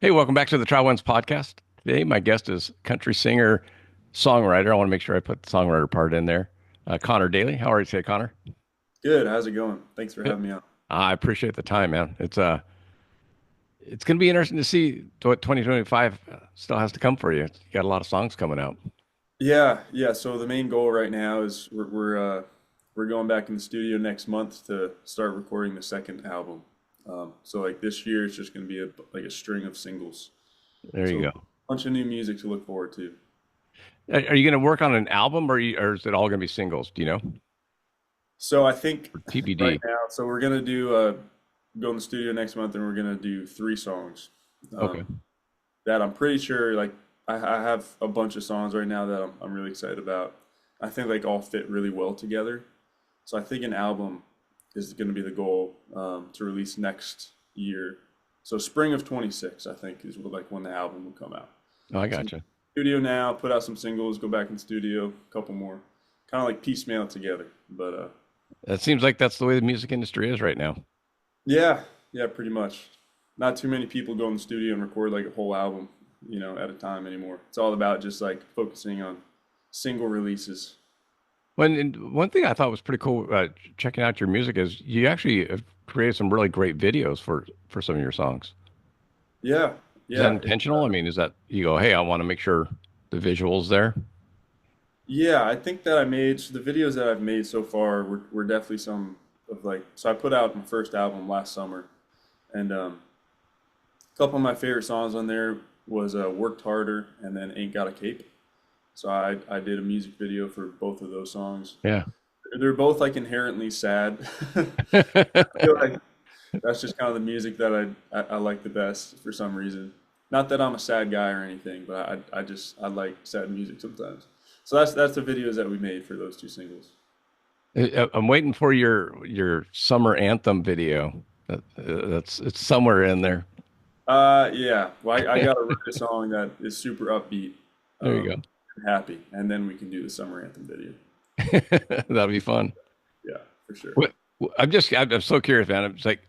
Hey, welcome back to the Try Once podcast. Today, my guest is country singer, songwriter. I want to make sure I put the songwriter part in there. Connor Daly. How are you today, Connor? Good. How's it going? Thanks for Good. having me on. I appreciate the time, man. It's going to be interesting to see what 2025 still has to come for you. You got a lot of songs coming out. Yeah. So the main goal right now is we're going back in the studio next month to start recording the second album. So like this year, it's just going to be like a string of singles. There you So a go. bunch of new music to look forward to. Are you going to work on an album, or is it all going to be singles? Do you know? So I think Or right TBD. now, so we're gonna do go in the studio next month, and we're gonna do three songs. Okay. Um, that I'm pretty sure like I have a bunch of songs right now that I'm really excited about. I think like all fit really well together. So I think an album is going to be the goal to release next year. So spring of 26, I think, is like when the album will come out. Oh, I So gotcha. studio now, put out some singles, go back in the studio, a couple more, kind of like piecemeal it together. But It seems like that's the way the music industry is right now. yeah, yeah, pretty much. Not too many people go in the studio and record like a whole album, at a time anymore. It's all about just like focusing on single releases. And one thing I thought was pretty cool checking out your music is you actually have created some really great videos for some of your songs. Yeah, Is that yeah, intentional? I mean, is that you go, hey, I want to make sure the visuals there? yeah. I think that I made so the videos that I've made so far were definitely some of like. So I put out my first album last summer, and a couple of my favorite songs on there was "Worked Harder" and then "Ain't Got a Cape." So I did a music video for both of those songs. Yeah. They're both like inherently sad. I feel like that's just kind of the music that I like the best for some reason. Not that I'm a sad guy or anything, but I like sad music sometimes. So that's the videos that we made for those two singles. I'm waiting for your summer anthem video. That's it's somewhere in there. Yeah. Well, I got to write a song that is super upbeat, There you um, and happy, and then we can do the summer anthem video. go. That'll be fun. Yeah, for sure. What, I'm so curious, man. It's like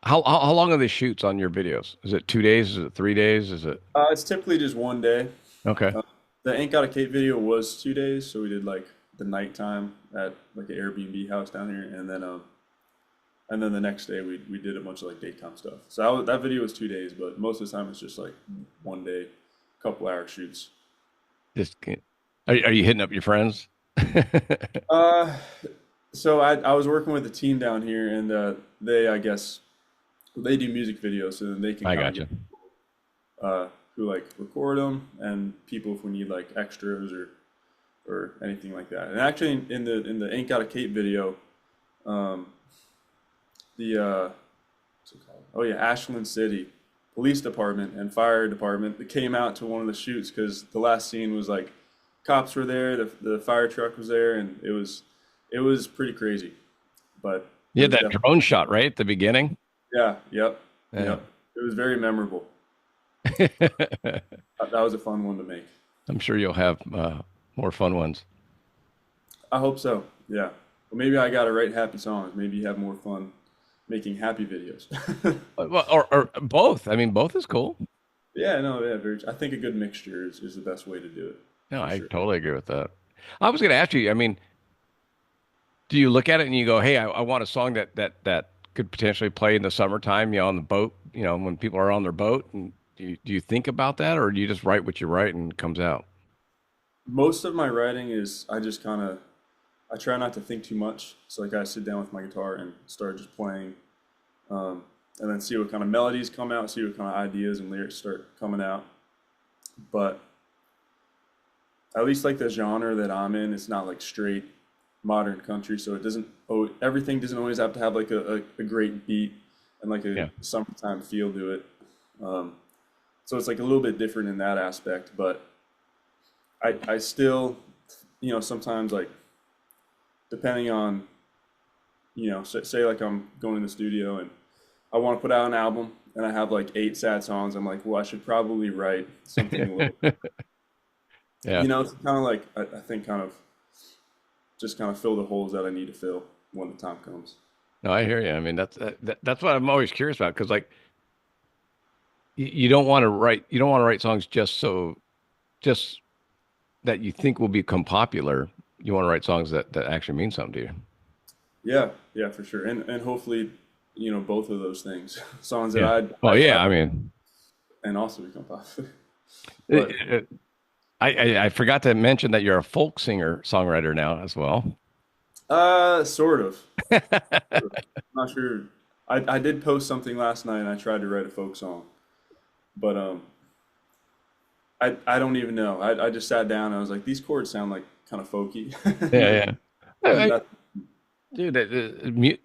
how long are the shoots on your videos? Is it 2 days? Is it 3 days? Is it It's typically just one day. okay? Uh, the Ain't Got a Cape video was 2 days, so we did like the nighttime at like an Airbnb house down here, and then the next day we did a bunch of like daytime stuff. So that video was 2 days, but most of the time it's just like one day, couple hour shoots. Just are you hitting up your friends? Uh, so I was working with a team down here, and I guess they do music videos, so then they can I kind of got get you. who like record them and people if we need like extras or anything like that. And actually, in the Ain't Got a Cape video, um, the what's it called? Oh yeah, Ashland City Police Department and Fire Department that came out to one of the shoots because the last scene was like cops were there, the fire truck was there, and it was pretty crazy, but You it had was that definitely drone shot right at the beginning. yeah, yep, Yeah. yep. It was very memorable. That was a fun one to make. I'm sure you'll have more fun ones. I hope so. Yeah. Well, maybe I got to write happy songs. Maybe you have more fun making happy videos. Well, or both. I mean, both is cool. Yeah, no, yeah, I think a good mixture is the best way to do it, No, for I sure. totally agree with that. I was going to ask you, I mean, do you look at it and you go, hey, I want a song that could potentially play in the summertime, on the boat, when people are on their boat? And do you think about that, or do you just write what you write and it comes out? Most of my writing is I just kind of I try not to think too much. So like I sit down with my guitar and start just playing, um, and then see what kind of melodies come out, see what kind of ideas and lyrics start coming out. But at least like the genre that I'm in, it's not like straight modern country, so it doesn't. Oh, everything doesn't always have to have like a great beat and like a Yeah. summertime feel to it. Um, so it's like a little bit different in that aspect, but I still, sometimes like depending on, say like I'm going in the studio and I want to put out an album and I have like eight sad songs. I'm like, well, I should probably write something a little. Yeah. It's kind of like I think kind of just kind of fill the holes that I need to fill when the time comes. No, I hear you. I mean, that's what I'm always curious about because, like, you don't want to write songs just that you think will become popular. You want to write songs that actually mean something to you. Yeah, yeah, for sure. And hopefully, both of those things, songs that Yeah. I Well, yeah. I I mean, and also become popular. it, But it, I forgot to mention that you're a folk singer songwriter now as well. sort of. I'm not sure. I did post something last night and I tried to write a folk song, but I don't even know. I just sat down and I was like, these chords sound like kind of folky. Yeah, yeah. And I, that, dude,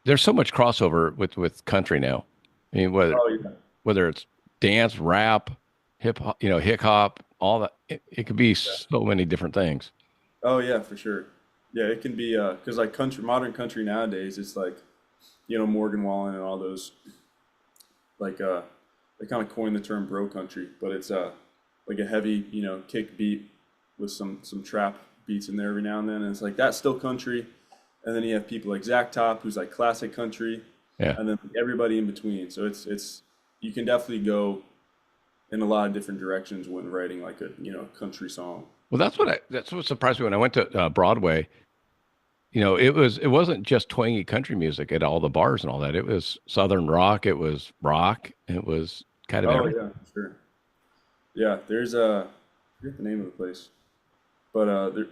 there's so much crossover with country now. I mean, oh yeah. whether it's dance, rap, hip hop, hip hop, all that, it could be so many different things. Oh yeah, for sure. Yeah, it can be because like modern country nowadays, it's like Morgan Wallen and all those like they kind of coined the term bro country, but it's like a heavy kick beat with some trap beats in there every now and then, and it's like that's still country. And then you have people like Zach Top, who's like classic country, Yeah. and then everybody in between. So it's you can definitely go in a lot of different directions when writing like a country song. Well, that's what surprised me when I went to Broadway. It wasn't just twangy country music at all the bars and all that. It was Southern rock, it was rock, it was kind of Oh everything. yeah, sure. Yeah, there's a I forget the name of the place, but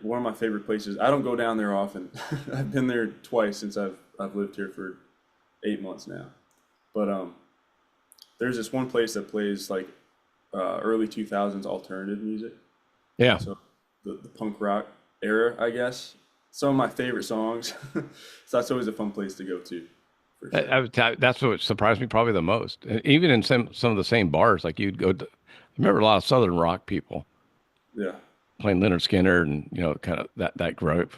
one of my favorite places. I don't go down there often. I've been there twice since I've lived here for 8 months now. But there's this one place that plays like early 2000s alternative music. Yeah. So the punk rock era, I guess. Some of my favorite songs. So that's always a fun place to go to, for sure. That's what surprised me probably the most. And even in some of the same bars, like you'd go to, I remember a lot of Southern rock people Yeah. playing Leonard Skinner and, kind of that group.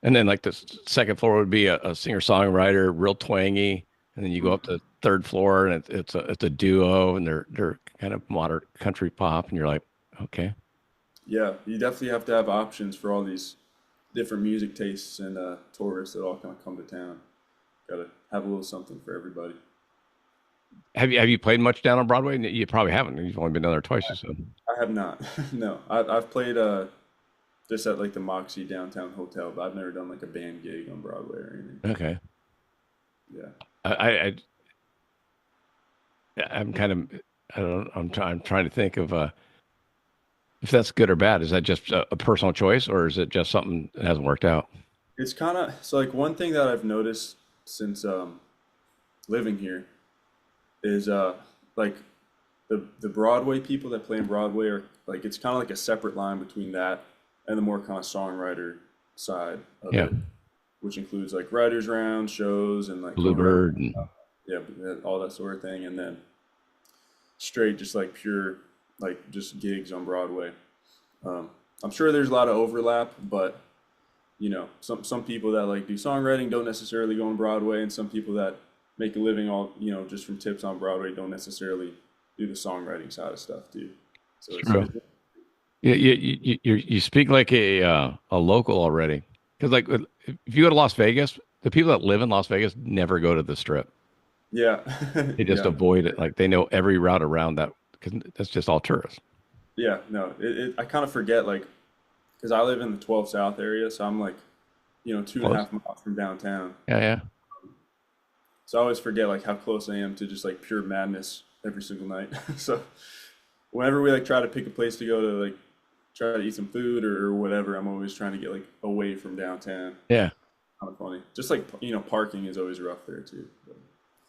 And then like the second floor would be a singer-songwriter, real twangy. And then you go up to third floor and it's a duo and they're kind of modern country pop. And you're like, okay. Yeah, you definitely have to have options for all these different music tastes and tourists that all kind of come to town. Got to have a little something for everybody. Have you played much down on Broadway? You probably haven't. You've only been down there twice, you said. I have not. No, I've played just at like the Moxie downtown hotel, but I've never done like a band gig on Broadway or anything. Okay. Yeah. I I'm kind of I don't I'm trying to think of if that's good or bad. Is that just a personal choice or is it just something that hasn't worked out? It's kind of so like one thing that I've noticed since living here is like the Broadway people that play in Broadway are like it's kind of like a separate line between that and the more kind of songwriter side of Yeah. it, which includes like writers round shows and like going around, Bluebird and yeah, all that sort of thing, and then straight just like pure like just gigs on Broadway. I'm sure there's a lot of overlap, but some people that like do songwriting don't necessarily go on Broadway, and some people that make a living all just from tips on Broadway don't necessarily do the songwriting side of stuff too. So it's it's true. You speak like a local already. Because like if you go to Las Vegas, the people that live in Las Vegas never go to the Strip. yeah, They just yeah, avoid it. Like they know every route around that because that's just all tourists. yeah. No, I kind of forget like because I live in the 12 South area, so I'm like two and a Close. half miles from downtown. Yeah, yeah. So I always forget like how close I am to just like pure madness every single night. So whenever we like try to pick a place to go to like try to eat some food or whatever, I'm always trying to get like away from downtown. Yeah. Kind of funny. Just like parking is always rough there too. But,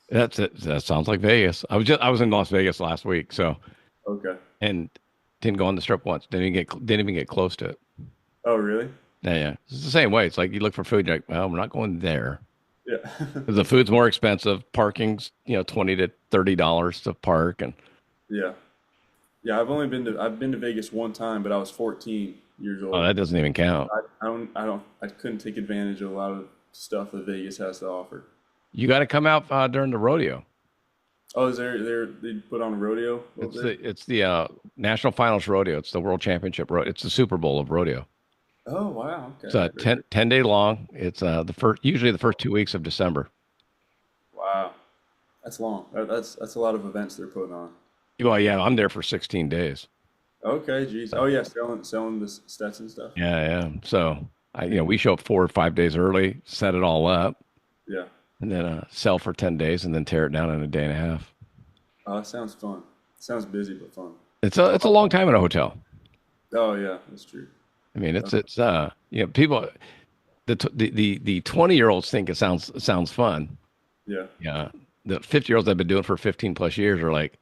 That's it. That sounds like Vegas. I was in Las Vegas last week, so okay. and didn't go on the strip once. Didn't even get close to it. Oh really? Yeah, yeah. It's the same way. It's like you look for food, you're like, well, we're not going there. Yeah. 'Cause the food's more expensive. Parking's, $20 to $30 to park and Yeah. Yeah. I've been to Vegas one time, but I was 14 years oh, old. that doesn't even count. I couldn't take advantage of a lot of stuff that Vegas has to offer. You got to come out during the rodeo. Oh, is they put on a rodeo over It's there? the National Finals Rodeo. It's the World Championship rodeo. It's the Super Bowl of rodeo. Oh wow. It's Okay. Very good. 10 day long. It's the first usually the first 2 weeks of December. Wow. That's long. That's a lot of events they're putting on. Well, yeah, I'm there for 16 days. Okay, geez. Oh yeah, selling the Stetson stuff. Yeah, yeah. So we show up 4 or 5 days early, set it all up, Yeah. and then sell for 10 days, and then tear it down in a day and a half. Oh, that sounds fun. Sounds busy but fun. It's a long time in a hotel. Oh yeah, that's true. I mean, Uh, people the 20-year-olds think it sounds fun. yeah. Yeah. The 50-year-olds that have been doing it for 15 plus years are like,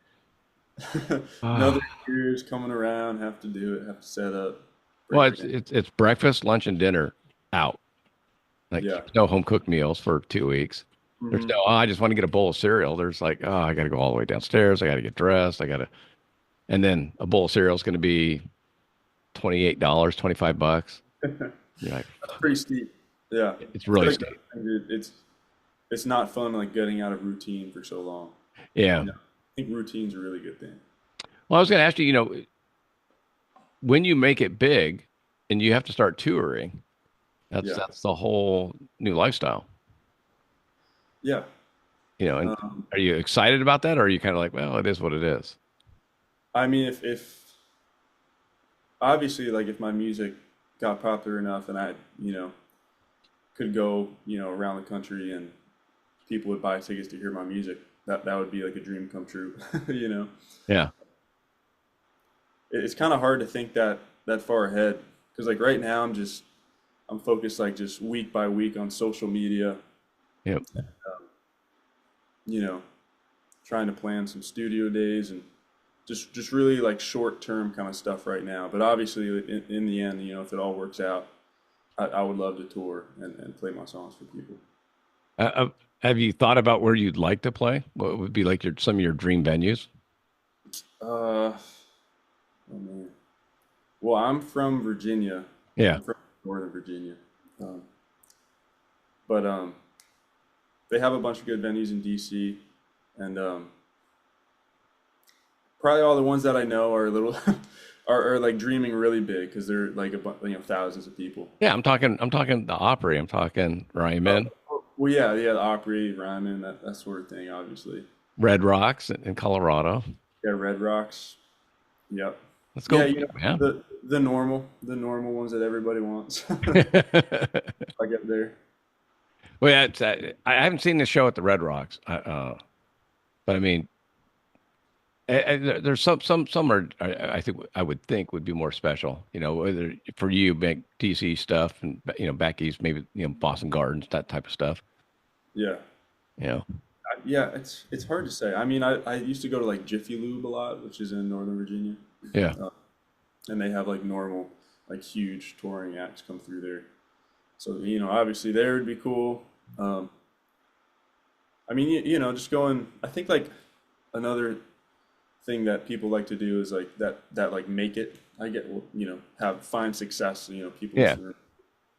Another ah. year's coming around. Have to do it. Have to set up. Well, Break it's everything. it's it's breakfast, lunch, and dinner out. Like Yeah. there's no home cooked meals for 2 weeks. There's Hmm. no, oh, I just want to get a bowl of cereal. There's like, oh, I got to go all the way downstairs. I got to get dressed. And then a bowl of cereal is going to be $28, $25. You're like, That's pretty steep. Yeah. it's It's really like steep. it's not fun like getting out of routine for so long. Yeah. You know, I think routine's a really good thing. Well, I was going to ask you, when you make it big and you have to start touring, that's Yeah. that's the whole new lifestyle. Yeah. And Um, are you excited about that, or are you kind of like, well, it is what it is? I mean, if obviously like if my music got popular enough and I, could go, around the country and people would buy tickets to hear my music, that would be like a dream come true. You know, Yeah. it's kind of hard to think that far ahead because like right now I'm focused like just week by week on social media, Yep. you know, trying to plan some studio days and just really like short term kind of stuff right now. But obviously, in the end, if it all works out, I would love to tour and play my songs for people. Have you thought about where you'd like to play? What would be like some of your dream venues? Uh, oh man. Well, I'm from Virginia. Yeah. I'm from Northern Virginia, um, but they have a bunch of good venues in DC, and probably all the ones that I know are a little are like dreaming really big because they're like thousands of people. Yeah, I'm talking the Opry. I'm talking Oh, Ryman, well, yeah, the Opry, Ryman, that sort of thing, obviously. Red Rocks in Colorado. Yeah, Red Rocks. Yep. Let's go Yeah, big, man. the normal ones that everybody wants. I get there. Well, yeah, I haven't seen the show at the Red Rocks, but I mean, there's some are I think I would think would be more special. Whether for you, big DC stuff, and back east, maybe Boston Gardens, that type of stuff. Yeah. You know, Yeah, it's hard to say. I mean, I used to go to like Jiffy Lube a lot, which is in Northern Virginia, yeah, uh, and they have like normal, like huge touring acts come through there. So obviously there would be cool. Um, I mean, just going. I think like another thing that people like to do is like that like make it. I get have find success. People yeah,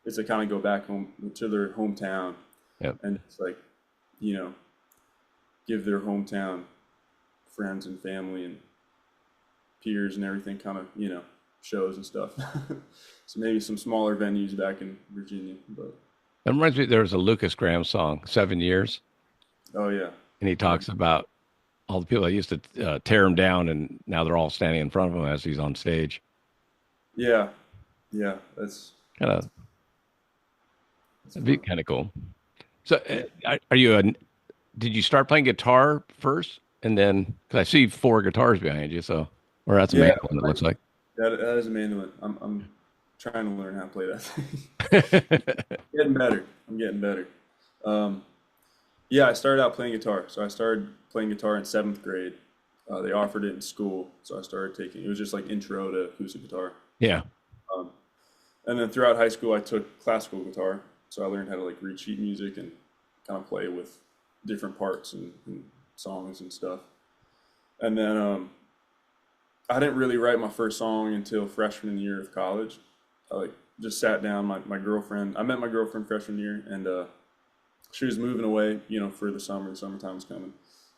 it's to kind of go back home to their hometown yeah. and it's like you know give their hometown friends and family and peers and everything kind of shows and stuff. So maybe some smaller venues back in Virginia, but That reminds me. There was a Lucas Graham song, 7 Years, oh yeah, and he talks about all the people that used to tear him down, and now they're all standing in front of him as he's on stage. yeah, yeah. That's Kind of, that's that'd be fun. kind of cool. So, Yeah, are you a? Did you start playing guitar first, and then because I see four guitars behind you, so or that's a yeah. mandolin. It looks like. That is a mandolin. I'm trying to learn how to play that thing. Getting better. I'm getting better. Um, yeah, I started out playing guitar. So I started playing guitar in seventh grade. They offered it in school, so I started taking. It was just like intro to acoustic guitar. Yeah, Um, and then throughout high school, I took classical guitar. So I learned how to like read sheet music and kind of play with different parts and songs and stuff. And then I didn't really write my first song until freshman year of college. I like just sat down. My girlfriend. I met my girlfriend freshman year, and she was moving away, for the summer. The summertime was coming,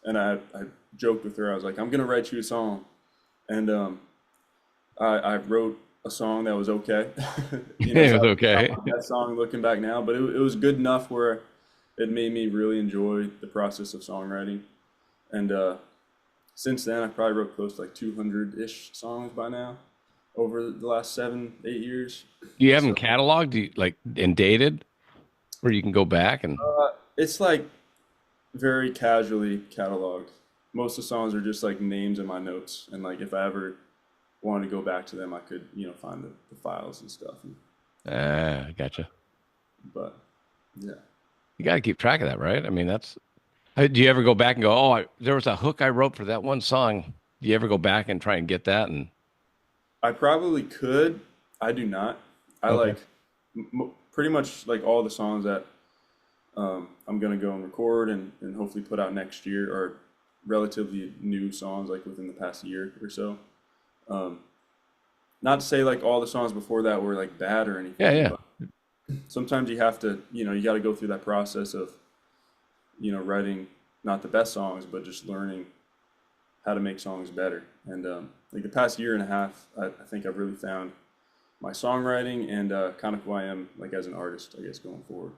and I joked with her. I was like, "I'm gonna write you a song," and I wrote a song that was okay. it So was it's not okay. my best song looking back now, but it was good enough where it made me really enjoy the process of songwriting. And since then, I probably wrote close to like 200-ish songs by now over the last 7, 8 years. Do you have them So cataloged? Do you, like and dated, where you can go back and? it's like very casually cataloged. Most of the songs are just like names in my notes, and like if I ever wanted to go back to them, I could find the files and stuff. Ah, I gotcha. But yeah, You got to keep track of that, right? I mean, that's. Do you ever go back and go, oh, there was a hook I wrote for that one song. Do you ever go back and try and get that? And I probably could. I do not. I okay, like pretty much like all the songs that I'm gonna go and record and hopefully put out next year are relatively new songs, like within the past year or so. Um, Not to say like all the songs before that were like bad or yeah, anything, yeah. but sometimes you have to, you got to go through that process of, writing not the best songs, but just learning how to make songs better. And like the past year and a half, I think I've really found my songwriting and kind of who I am like as an artist, I guess, going forward.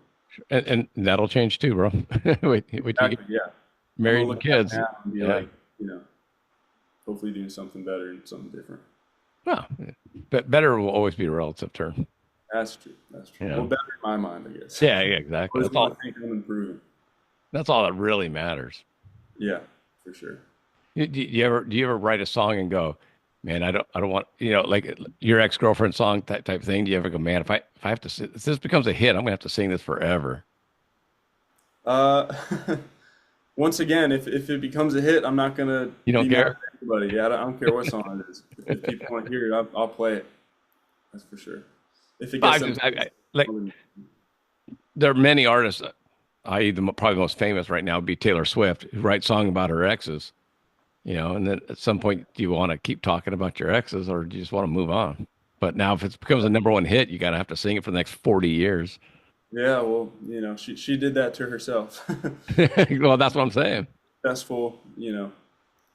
And that'll change too, bro. Wait till you get Exactly. Yeah. I'm gonna married and look at it kids. now and be Yeah. like, hopefully doing something better and something different. Well, but better will always be a relative term. That's true. That's true. You Well, know. better in my mind, I guess. Yeah, yeah, exactly. Always That's want all. to think I'm improving. That's all that really matters. Yeah, for sure. Do you ever write a song and go, man, I don't want like your ex girlfriend song type thing? Do you ever go, man, if I have to if this becomes a hit, I'm gonna have to sing this forever. Uh, Once again, if it becomes a hit, I'm not gonna You don't be mad at care? anybody. Yeah, I don't care what song it is. If people want to hear it, I'll play it. That's for sure. If it Well, gets them, like there are many artists, i.e., probably the most famous right now would be Taylor Swift, who writes song about her exes. And then at some point, do you want to keep talking about your exes, or do you just want to move on? But now, if it becomes a number one hit, you got to have to sing it for the next 40 years. yeah, well, she did that to herself. Well, that's what I'm saying. Successful,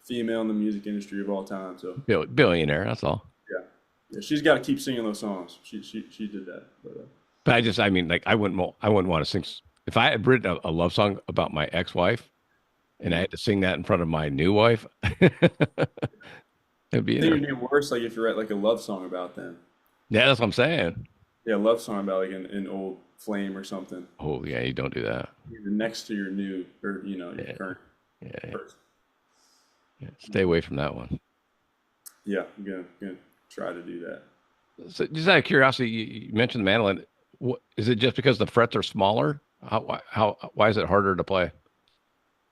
female in the music industry of all time. So Billionaire, that's all. yeah, yeah, she's got to keep singing those songs. She did that. But But I mean, like, I wouldn't want to sing. If I had written a love song about my ex-wife and I mhm. had to sing that in front of my new wife, it'd be I think interesting. it'd be worse like if you write like a love song about them. Yeah, that's what I'm saying. Yeah, a love song about like an old flame or something, Oh, yeah, you don't do that. either next to your new or your Yeah, current yeah, yeah, person. yeah. Stay away from that one. Yeah, I'm gonna try to do that. So, just out of curiosity, you mentioned the mandolin. Is it just because the frets are smaller? Why is it harder to play?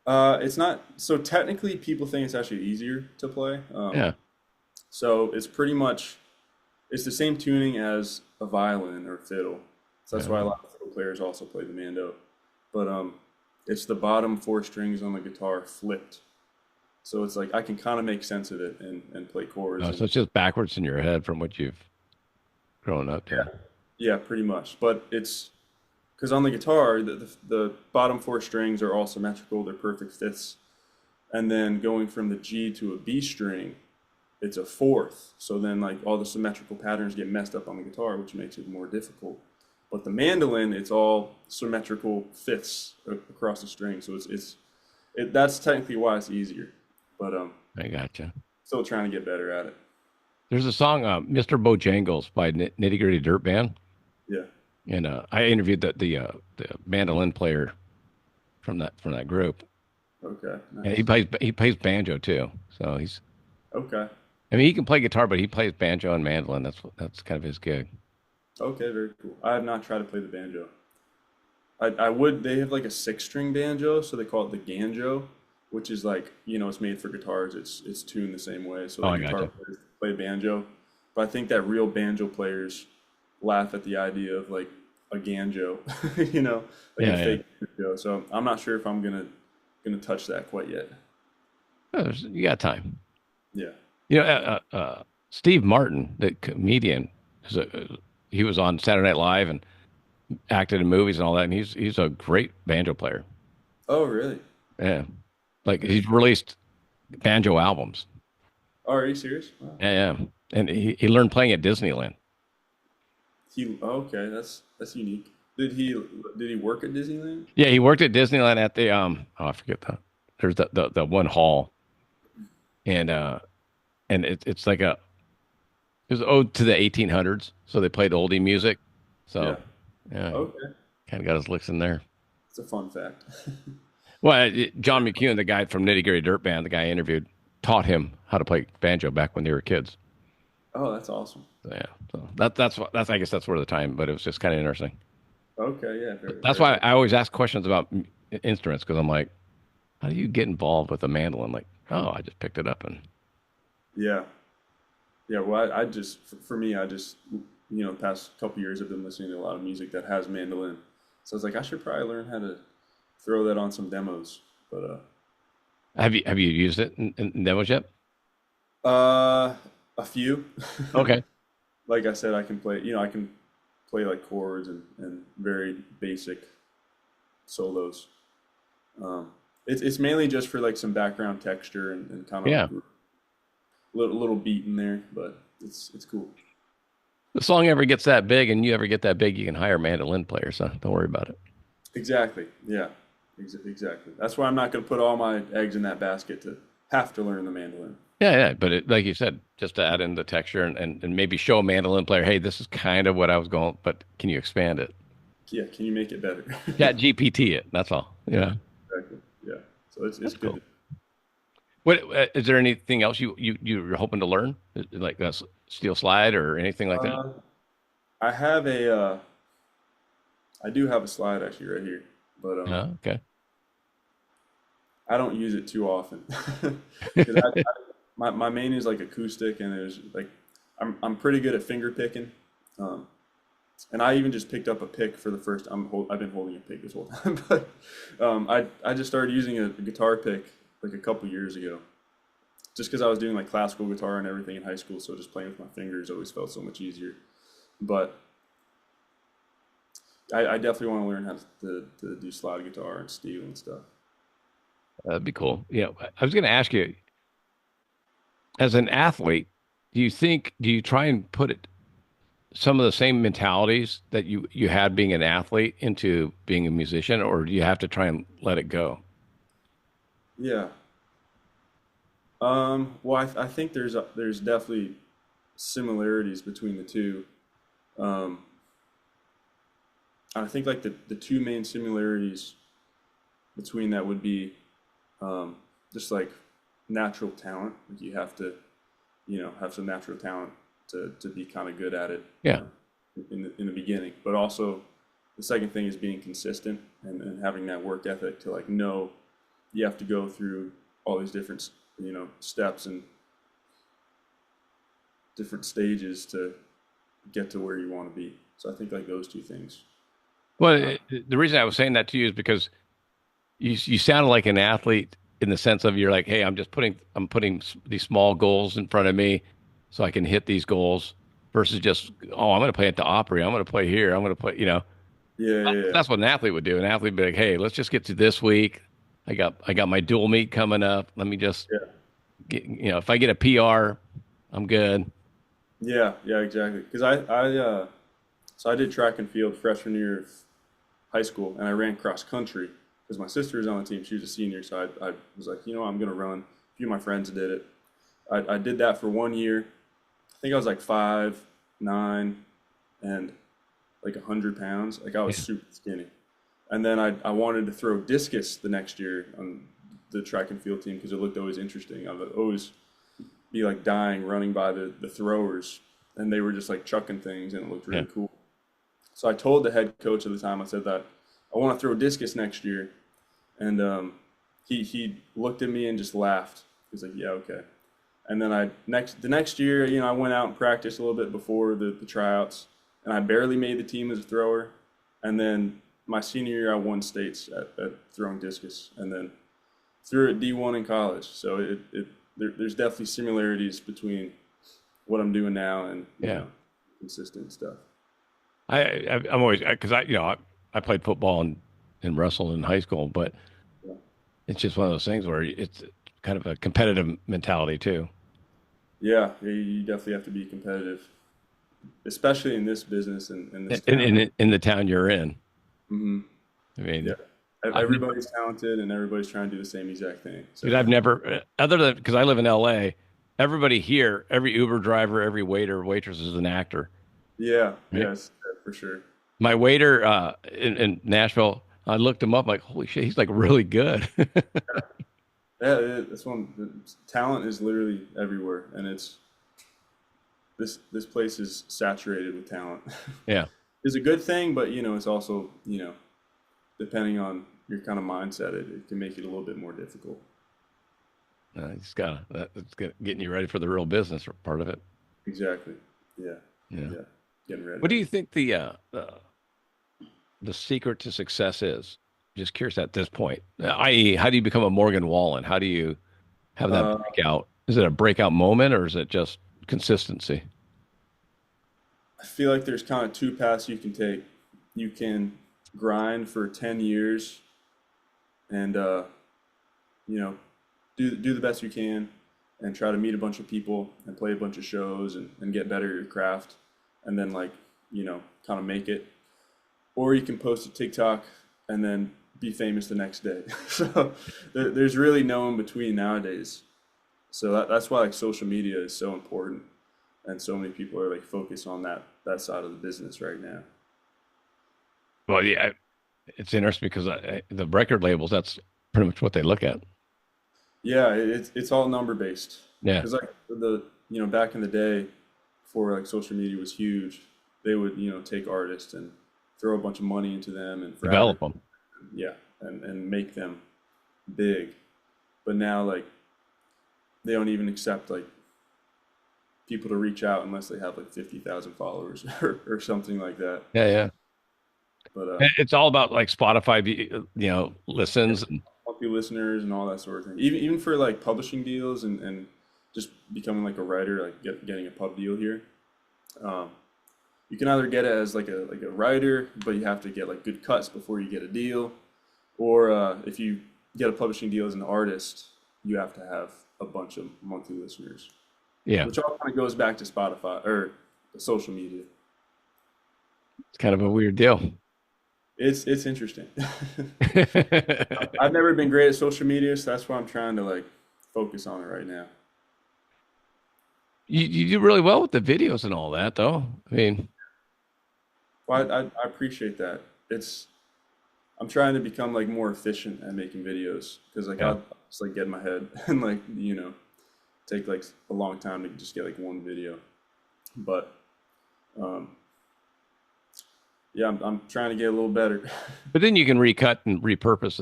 It's not so technically. People think it's actually easier to play. Yeah. So it's pretty much it's the same tuning as a violin or fiddle. So that's why a Yeah. lot of fiddle players also play the mando. But it's the bottom four strings on the guitar flipped. So it's like I can kind of make sense of it and play chords Oh, and so it's just backwards in your head from what you've grown up yeah, to. yeah, pretty much. But it's because on the guitar, the bottom four strings are all symmetrical, they're perfect fifths. And then going from the G to a B string, it's a fourth. So then like all the symmetrical patterns get messed up on the guitar, which makes it more difficult. But the mandolin, it's all symmetrical fifths across the string. So that's technically why it's easier. But I gotcha. still trying to get better at it. There's a song, Mr. Bojangles by Nitty Gritty Dirt Band, Yeah. and I interviewed the mandolin player from that group, Okay. and Nice. he plays banjo too. So Okay. I mean, he can play guitar, but he plays banjo and mandolin. That's kind of his gig. Okay. Very cool. I have not tried to play the banjo. I would. They have like a six-string banjo, so they call it the ganjo, which is like it's made for guitars. It's tuned the same way, so Oh, like I guitar gotcha. players play banjo. But I think that real banjo players laugh at the idea of like a ganjo, like a Yeah, yeah. fake banjo. So I'm not sure if I'm gonna touch that quite yet. Oh, you got time. Yeah. Steve Martin, the comedian, he was on Saturday Night Live and acted in movies and all that, and he's a great banjo player. Oh, really? Yeah, like he's released banjo albums. Oh, are you serious? Wow. Yeah, yeah. And he learned playing at Disneyland. Okay, that's unique. Did he work at Disneyland? Yeah, he worked at Disneyland at the I forget that. there's the one hall, and it's like a it was ode to the 1800s, so they played oldie music. Yeah. So yeah, Okay. kind of got his licks in there. It's a fun fact. Well, John McEwen, the guy from Nitty Gritty Dirt Band, the guy I interviewed, taught him how to play banjo back when they were kids. Oh, that's awesome. So, yeah, so that's I guess that's where the time, but it was just kind of interesting. Okay, yeah, But very, that's very why cool. I always ask questions about instruments because I'm like, how do you get involved with a mandolin? Like, oh, I just picked it up and Yeah, yeah. Well, I just for me, I just the past couple years I've been listening to a lot of music that has mandolin. So I was like, I should probably learn how to throw that on some demos. But have you used it in demos yet? a few. Okay. Like I said, I can play. I can play like chords and very basic solos. It's mainly just for like some background texture and kind of Yeah. little beat in there, but it's cool. The song ever gets that big and you ever get that big, you can hire a mandolin player, so don't worry about it. Exactly. Yeah. Exactly. That's why I'm not going to put all my eggs in that basket to have to learn the mandolin. Yeah, yeah. But like you said, just to add in the texture and maybe show a mandolin player, hey, this is kind of what I was going, but can you expand it? Yeah. Can you make it better? Chat GPT it. That's all. Yeah. Yeah. Exactly. Yeah. So it's That's good. cool. What is there anything else you're hoping to learn? Like a steel slide or anything like that? Uh, I have I do have a slide actually right here, but Okay. I don't use it too often because my main is like acoustic and there's like I'm pretty good at finger picking. Um, And I even just picked up a pick for the first. I've been holding a pick this whole time, but I just started using a guitar pick like a couple years ago, just because I was doing like classical guitar and everything in high school. So just playing with my fingers always felt so much easier. But I definitely want to learn how to do slide guitar and steel and stuff. That'd be cool. I was going to ask you, as an athlete, do you try and put some of the same mentalities that you had being an athlete into being a musician, or do you have to try and let it go? Yeah. Well, I think there's definitely similarities between the two. Um, I think like the two main similarities between that would be um, just like natural talent. Like you have to, have some natural talent to be kind of good at it Yeah, in the beginning. But also the second thing is being consistent and having that work ethic to like know you have to go through all these different steps and different stages to get to where you want to be. So I think like those two things. well, Uh, the reason I was saying that to you is because you sounded like an athlete in the sense of you're like, hey, I'm putting these small goals in front of me so I can hit these goals versus just, oh, I'm going to play at the Opry, I'm going to play here, I'm going to play, yeah, yeah, yeah, that's what an athlete would do. An athlete would be like, hey, let's just get to this week. I got my dual meet coming up. Let me just yeah. get, if I get a PR, I'm good. Yeah, yeah, exactly. Because so I did track and field freshman year of high school, and I ran cross country because my sister was on the team. She was a senior, so I was like, I'm gonna run. A few of my friends did it. I did that for 1 year. I think I was like 5'9" and like 100 pounds. Like I was Yeah. super skinny. And then I wanted to throw discus the next year on the track and field team because it looked always interesting. I would always be like dying running by the throwers, and they were just like chucking things, and it looked Yeah. really cool. So I told the head coach at the time, I said that I want to throw discus next year, and he looked at me and just laughed. He was like, "Yeah, okay." And then the next year, I went out and practiced a little bit before the tryouts, and I barely made the team as a thrower. And then my senior year, I won states at throwing discus, and then threw at D1 in college. So there's definitely similarities between what I'm doing now and Yeah. consistent stuff. I'm always, because I played football and wrestled in high school, but Yeah, it's just one of those things where it's kind of a competitive mentality too. yeah, you definitely have to be competitive, especially in this business and this In town. in the town you're in. Hmm. I Yeah, mean, I've never, Everybody's talented and everybody's trying to do the same exact thing. dude, So I've never, other than because I live in LA, everybody here, every Uber driver, every waiter, waitress is an actor, yeah, right? yes, for sure. My waiter in Nashville, I looked him up like, holy shit, he's like really good. Yeah, that's one. Talent is literally everywhere, and it's this place is saturated with talent. Yeah. It's a good thing, but it's also depending on your kind of mindset, it can make it a little bit more difficult. It's getting you ready for the real business part of it. Exactly. Yeah. Yeah. Yeah. Getting ready. What do you think the secret to success is? Just curious at this point, i.e., how do you become a Morgan Wallen? How do you have that Uh, breakout? Is it a breakout moment or is it just consistency? I feel like there's kind of two paths you can take. You can grind for 10 years and you know, do the best you can and try to meet a bunch of people and play a bunch of shows and get better at your craft and then kind of make it. Or you can post a TikTok and then be famous the next day. So there's really no in between nowadays. So that's why like social media is so important and so many people are like focused on that side of the business right now. Well, yeah, it's interesting because the record labels, that's pretty much what they look at. Yeah, it's all number based. Yeah. Because like back in the day, before like social media was huge, they would take artists and throw a bunch of money into them and for Develop advertising, them. yeah, and make them big. But now like they don't even accept like people to reach out unless they have like 50,000 followers or something like that. Yeah, yeah. But It's all about like Spotify, yeah, listens. And, monthly listeners and all that sort of thing. Even for like publishing deals and just becoming like a writer, like getting a pub deal here. Um, you can either get it as like a writer, but you have to get like good cuts before you get a deal, or if you get a publishing deal as an artist, you have to have a bunch of monthly listeners, yeah, which all kind of goes back to Spotify or social media. it's kind of a weird deal. It's interesting. I've never been great at social media, so that's why I'm trying to like focus on it right now. You do really well with the videos and all that, though. I mean, Well, I appreciate that. I'm trying to become like more efficient at making videos because like yeah. I just like get in my head and like take like a long time to just get like one video. But um, yeah, I'm trying to get a little better. But then you can recut and repurpose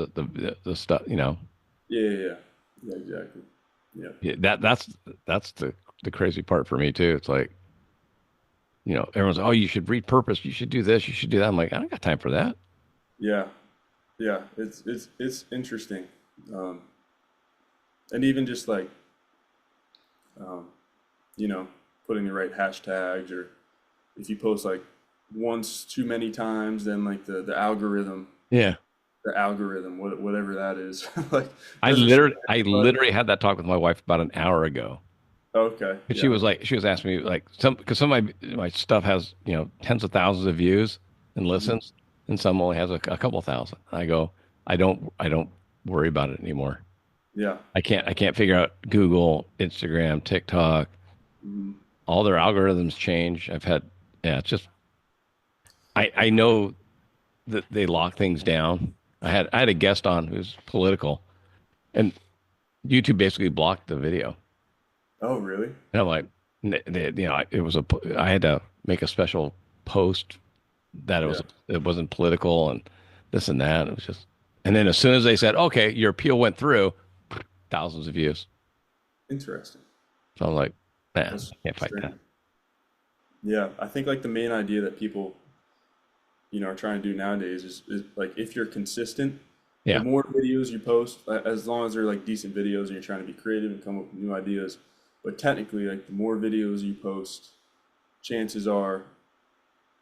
the stuff. Yeah, yeah, yeah, yeah, exactly. Yeah, Yeah, that's the crazy part for me too. It's like, everyone's, oh, you should repurpose, you should do this, you should do that. I'm like, I don't got time for that. yeah, yeah. It's interesting, um, and even just like um, you know putting the right hashtags or if you post like once too many times, then like Yeah. the algorithm, whatever that is, like I doesn't show literally I but literally had that talk with my wife about an hour ago. okay, And yeah, she was asking me like because some of my stuff has, tens of thousands of views and mhm, listens, and some only has a couple thousand. I go, I don't worry about it anymore. yeah, I can't figure out Google, Instagram, TikTok, mhm, all their algorithms change. Yeah, it's just, I know that they lock things down. I had a guest on who's political, and YouTube basically blocked the video. oh really? And I'm like, it was I had to make a special post that Yeah, it wasn't political and this and that. It was just, and then as soon as they said, okay, your appeal went through, thousands of views. interesting. So I'm like, man, That's I can't fight strange. that. Yeah, I think like the main idea that people are trying to do nowadays is like if you're consistent, the Yeah. more videos you post, as long as they're like decent videos and you're trying to be creative and come up with new ideas, but technically like the more videos you post, chances are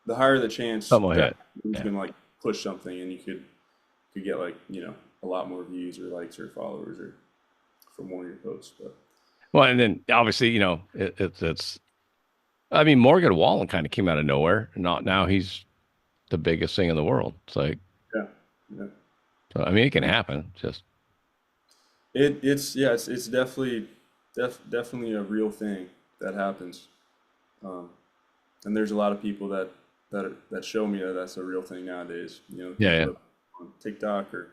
the higher the chance Something like that that. who's Yeah. gonna like push something and you could get like a lot more views or likes or followers or from one of your posts. But Well, and then obviously, it's, I mean, Morgan Wallen kind of came out of nowhere. Not now he's the biggest thing in the world. It's like, yeah, yeah, So I mean, it can happen. Just It's yeah, it's definitely definitely a real thing that happens. Um, and there's a lot of people that show me that that's a real thing nowadays. You know, yeah, people yeah. that on TikTok or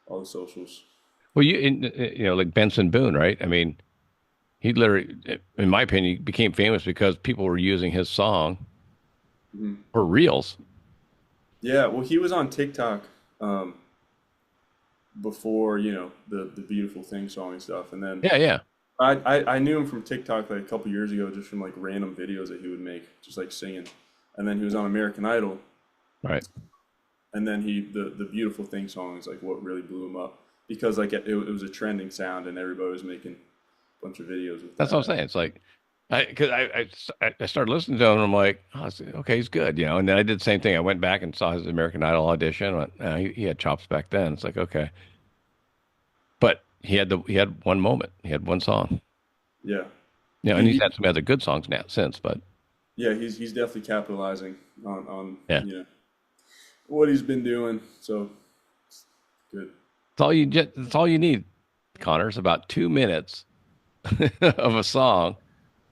all the socials. Well, like Benson Boone, right? I mean, he literally, in my opinion, became famous because people were using his song Hmm. for reels. Yeah, well, he was on TikTok um, before the beautiful thing song and stuff, and then Yeah, yeah. I knew him from TikTok like a couple years ago, just from like random videos that he would make, just like singing, and then he was on American Idol, Right. and then the beautiful thing song is like what really blew him up because like it was a trending sound and everybody was making a bunch of videos with That's what I'm that. saying. It's like, because I started listening to him and I'm like, oh, okay, he's good, you know. And then I did the same thing. I went back and saw his American Idol audition. Went, he had chops back then. It's like, okay, but he had one moment. He had one song, Yeah, you know, and he's he had some other good songs now since. But yeah, he's definitely capitalizing on yeah, what he's been doing. So good. that's all you need, Connor. Is about 2 minutes of a song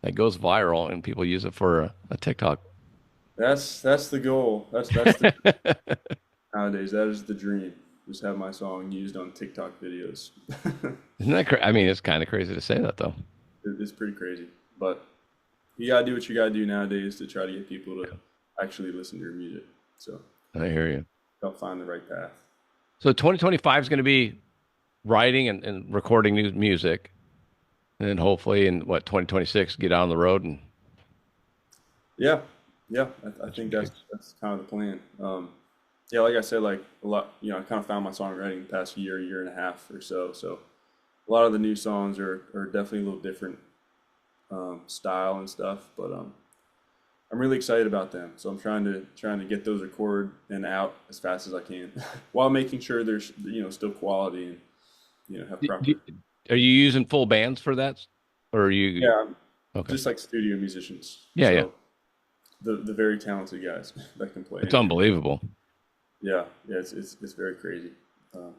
that goes viral and people use it for a TikTok. That's the goal. That's the nowadays. That is the dream. Just have my song used on TikTok videos. Isn't that I mean, it's kind of crazy to say that though. It's pretty crazy, but you gotta do what you gotta do nowadays to try to get people to Yeah, actually listen to your music. So I hear you. help find the right path. So 2025 is going to be writing and recording new music, and then hopefully in what 2026 get out on the road and Yeah, yeah. I get some think gigs. that's kind of the plan. Yeah, like I said, like a lot. I kind of found my songwriting the past year and a half or so. So a lot of the new songs are definitely a little different style and stuff, but I'm really excited about them. So I'm trying to get those recorded and out as fast as I can, while making sure there's still quality and have Do- do- proper. Are you using full bands for that, or are you Yeah, okay? just like studio musicians. Yeah, yeah. So the very talented guys that can play It's anything. unbelievable. Yeah, yeah, it's very crazy. Um,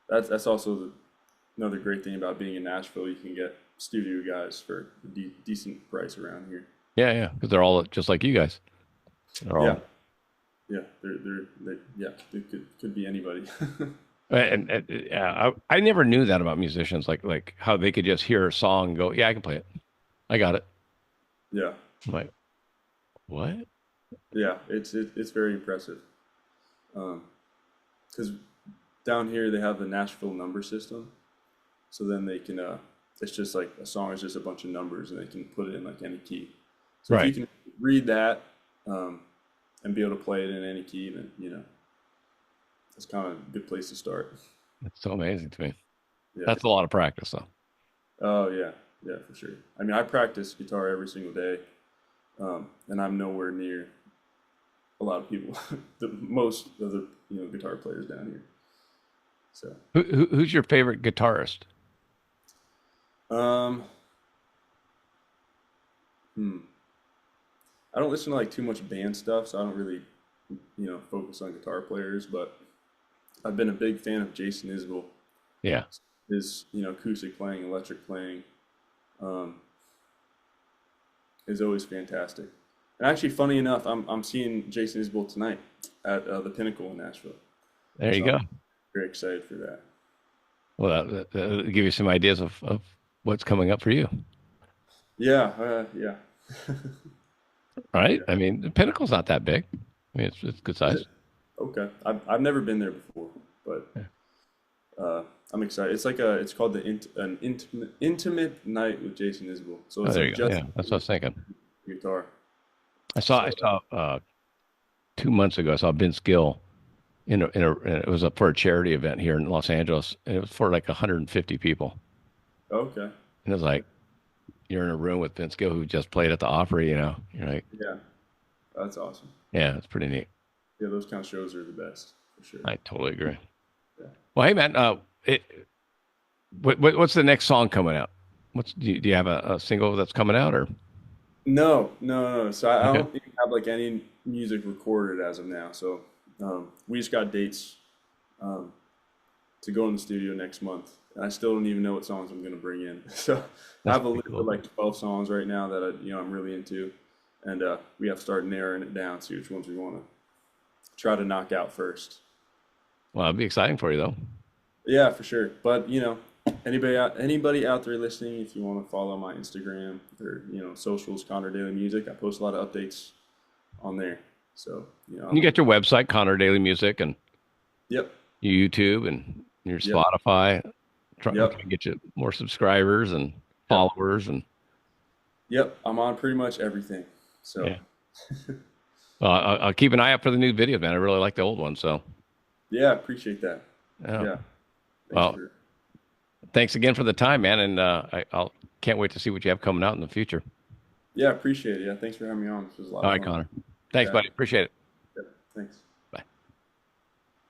that's also another great thing about being in Nashville. You can get studio guys for a decent price around here. Yeah, yeah, because they're all just like you guys. They're Yeah, all yeah, yeah, they could be anybody. and yeah, I never knew that about musicians, like how they could just hear a song and go, yeah, I can play it. I got it. Yeah, I'm like, what? yeah, it's very impressive. Because down here they have the Nashville number system, so then they can it's just like a song is just a bunch of numbers and they can put it in like any key. So if you Right. can read that um, and be able to play it in any key, then that's kind of a good place to start. It's so amazing to me. Yeah. That's a lot of practice, though. Oh yeah, yeah, for sure. I mean, I practice guitar every single day, and I'm nowhere near a lot of people, the most of the guitar players down here. So, Who's your favorite guitarist? um, hmm. I don't listen to like too much band stuff, so I don't really, focus on guitar players. But I've been a big fan of Jason Isbell. Yeah. His, acoustic playing, electric playing, um, is always fantastic. And actually, funny enough, I'm seeing Jason Isbell tonight at the Pinnacle in Nashville. There you So I'm go. very excited for that. Well, that'll give you some ideas of what's coming up for you, Yeah, yeah, right? yeah. I mean, the Pinnacle's not that big. I mean, it's good Is size. it? Okay. I've never been there before, but Yeah. uh, I'm excited. It's called an intimate night with Jason Isbell. So Oh, it's there like you go. just Yeah, that's what I was thinking. guitar. I So saw 2 months ago. I saw Vince Gill it was for a charity event here in Los Angeles, and it was for like 150 people. okay, And it was like you're in a room with Vince Gill who just played at the Opry. You know, you're like, yeah, that's awesome. yeah, it's pretty neat. Yeah, those kind of shows are the best for sure. I totally agree. Yeah. Well, hey man, what's the next song coming out? Do you have a single that's coming out or No, no, no. So I okay? don't even have like any music recorded as of now. So we just got dates um, to go in the studio next month. And I still don't even know what songs I'm going to bring in. So I That's have a pretty list of cool. like 12 songs right now that I'm really into, and we have to start narrowing it down, see which ones we want to try to knock out first. Well, it'd be exciting for you though. Yeah, for sure. But anybody out there listening, if you want to follow my Instagram or socials, Connor Daily Music, I post a lot of updates on there. So You got your website, Connor Daily Music, and yep, your YouTube and your yep, Spotify. Try yep, to get you more subscribers and yep, followers, and yep. I'm on pretty much everything. So yeah. Well, I'll keep an eye out for the new videos, man. I really like the old one, so yeah, appreciate that. yeah. Yeah, thanks Well, for. thanks again for the time, man, and I'll can't wait to see what you have coming out in the future. Yeah, appreciate it. Yeah, thanks for having me on. This was a lot All of right, fun. Connor. Thanks, Yeah, buddy. Appreciate it. yep, thanks.